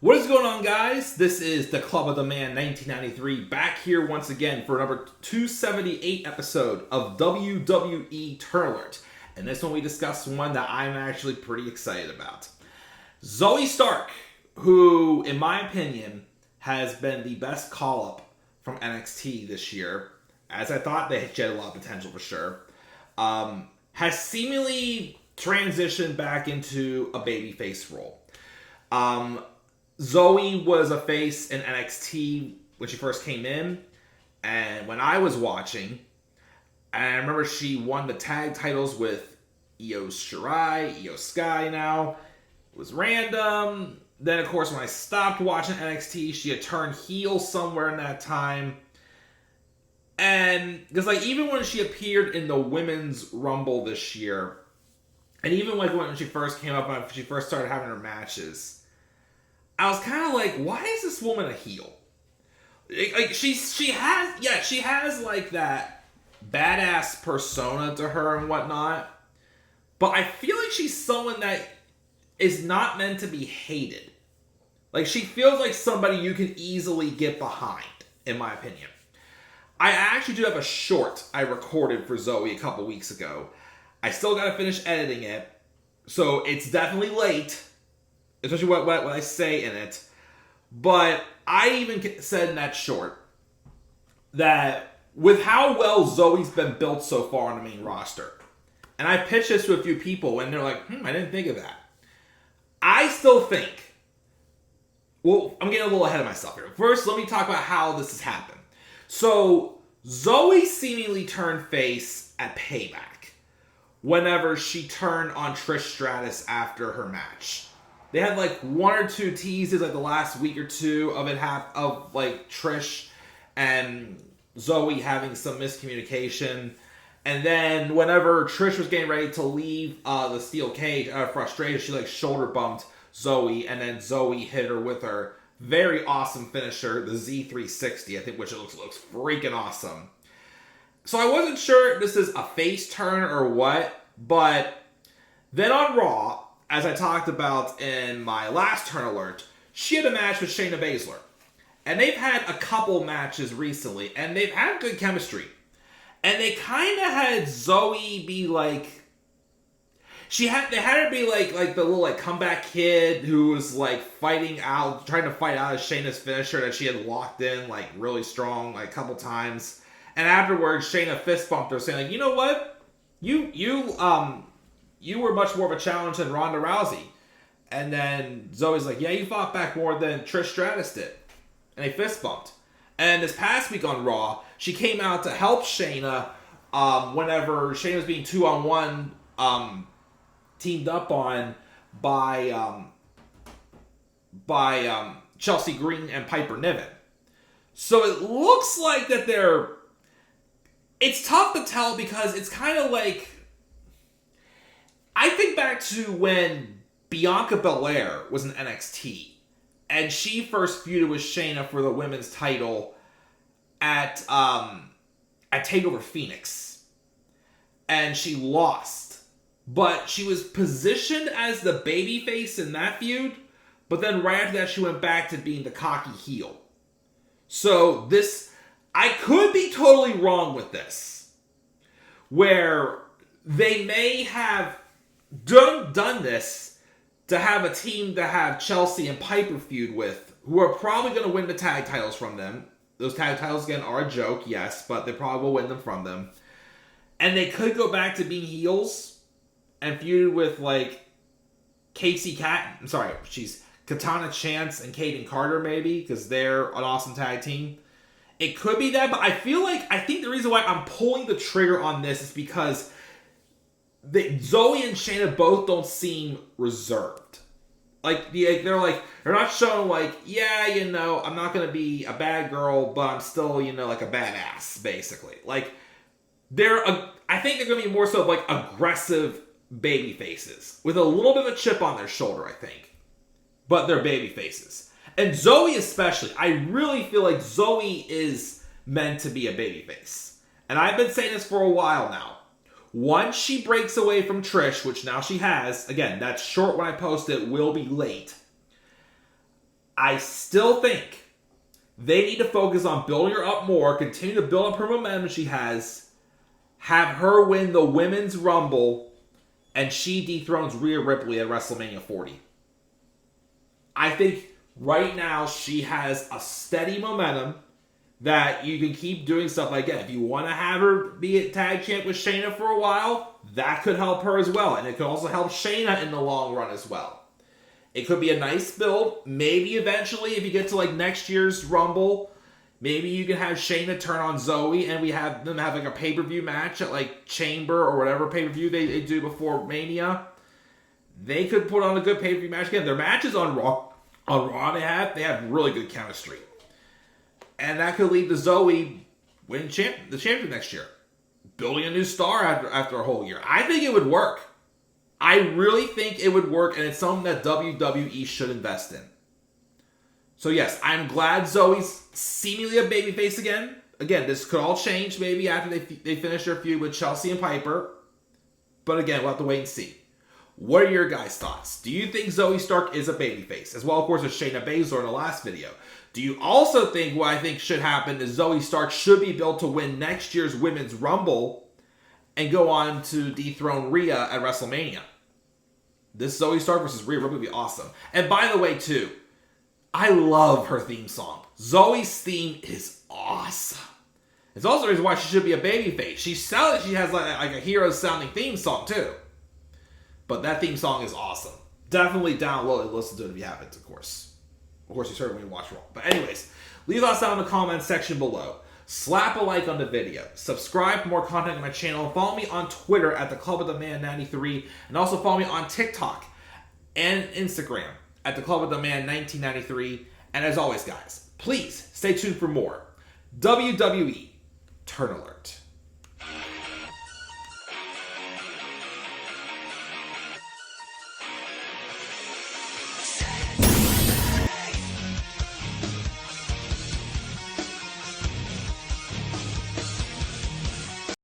What is going on, guys? This is the Club of the Man 1993, back here once again for number 278 episode of WWE Turn Alert. And this one we discussed one that I'm actually pretty excited about. Zoey Stark, who, in my opinion, has been the best call-up from NXT this year, as I thought they had a lot of potential for sure, has seemingly transitioned back into a babyface role. Zoey was a face in NXT when she first came in, and when I was watching, and I remember she won the tag titles with Io Shirai, Io Sky now. It was random. Then, of course, when I stopped watching NXT, she had turned heel somewhere in that time. And, because, even when she appeared in the Women's Rumble this year, and even, when she first came up, when she first started having her matches, I was kind of like, why is this woman a heel? She has, that badass persona to her and whatnot, but I feel like she's someone that is not meant to be hated. She feels like somebody you can easily get behind, in my opinion. I actually do have a short I recorded for Zoey a couple weeks ago. I still gotta finish editing it, so it's definitely late, especially what I say in it. But I even said in that short that with how well Zoey's been built so far on the main roster, and I pitched this to a few people, and they're like, I didn't think of that. I still think, well, I'm getting a little ahead of myself here. First, let me talk about how this has happened. So, Zoey seemingly turned face at Payback whenever she turned on Trish Stratus after her match. They had one or two teases the last week or two of it of Trish and Zoey having some miscommunication. And then whenever Trish was getting ready to leave the steel cage out of frustration, she shoulder bumped Zoey, and then Zoey hit her with her very awesome finisher, the Z360, I think, which looks freaking awesome. So I wasn't sure if this is a face turn or what, but then on Raw, as I talked about in my last Turn Alert, she had a match with Shayna Baszler. And they've had a couple matches recently, and they've had good chemistry. And they kind of had Zoey be they had her be the little comeback kid who was trying to fight out of Shayna's finisher that she had locked in really strong a couple times. And afterwards, Shayna fist bumped her, saying you know what, you were much more of a challenge than Ronda Rousey. And then Zoey's yeah, you fought back more than Trish Stratus did. And they fist bumped. And this past week on Raw, she came out to help Shayna whenever Shayna was being 2-on-1 teamed up on by Chelsea Green and Piper Niven. So it looks like that they're... It's tough to tell because it's kind of I think back to when Bianca Belair was in NXT, and she first feuded with Shayna for the women's title at TakeOver Phoenix, and she lost. But she was positioned as the babyface in that feud, but then right after that she went back to being the cocky heel. So I could be totally wrong with this, where they may have done this to have a team to have Chelsea and Piper feud with, who are probably going to win the tag titles from them. Those tag titles, again, are a joke, yes, but they probably will win them from them. And they could go back to being heels and feud with, Katana Chance and Kaden Carter, maybe, because they're an awesome tag team. It could be that, but I think the reason why I'm pulling the trigger on this is because Zoey and Shayna both don't seem reserved. They're not showing I'm not going to be a bad girl, but I'm still, a badass, basically. I think they're going to be more so aggressive baby faces with a little bit of a chip on their shoulder, I think. But they're baby faces. And Zoey especially, I really feel like Zoey is meant to be a baby face. And I've been saying this for a while now. Once she breaks away from Trish, which now she has, again, that's short when I post it, will be late. I still think they need to focus on building her up more, continue to build up her momentum she has, have her win the Women's Rumble, and she dethrones Rhea Ripley at WrestleMania 40. I think right now she has a steady momentum that you can keep doing stuff like that. If you want to have her be a tag champ with Shayna for a while, that could help her as well. And it could also help Shayna in the long run as well. It could be a nice build. Maybe eventually, if you get to like next year's Rumble, maybe you can have Shayna turn on Zoey and we have them have like a pay-per-view match at like Chamber or whatever pay-per-view they do before Mania. They could put on a good pay-per-view match again. Their matches on Raw, they have really good chemistry. And that could lead to Zoey winning the championship next year. Building a new star after a whole year. I think it would work. I really think it would work, and it's something that WWE should invest in. So yes, I'm glad Zoey's seemingly a babyface again. Again, this could all change maybe after they finish their feud with Chelsea and Piper. But again, we'll have to wait and see. What are your guys' thoughts? Do you think Zoey Stark is a babyface? As well, of course, as Shayna Baszler in the last video. Do you also think what I think should happen is Zoey Stark should be built to win next year's Women's Rumble and go on to dethrone Rhea at WrestleMania? This Zoey Stark versus Rhea Ripley would be awesome. And by the way, too, I love her theme song. Zoey's theme is awesome. It's also the reason why she should be a babyface. She has like a hero-sounding theme song, too. But that theme song is awesome. Definitely download and listen to it if you haven't, of course. Of course, you certainly watch Raw. But anyways, leave thoughts down in the comments section below. Slap a like on the video. Subscribe for more content on my channel. Follow me on Twitter at the Club of the Man 93. And also follow me on TikTok and Instagram at the Club of the Man 1993. And as always, guys, please stay tuned for more WWE Turn Alert.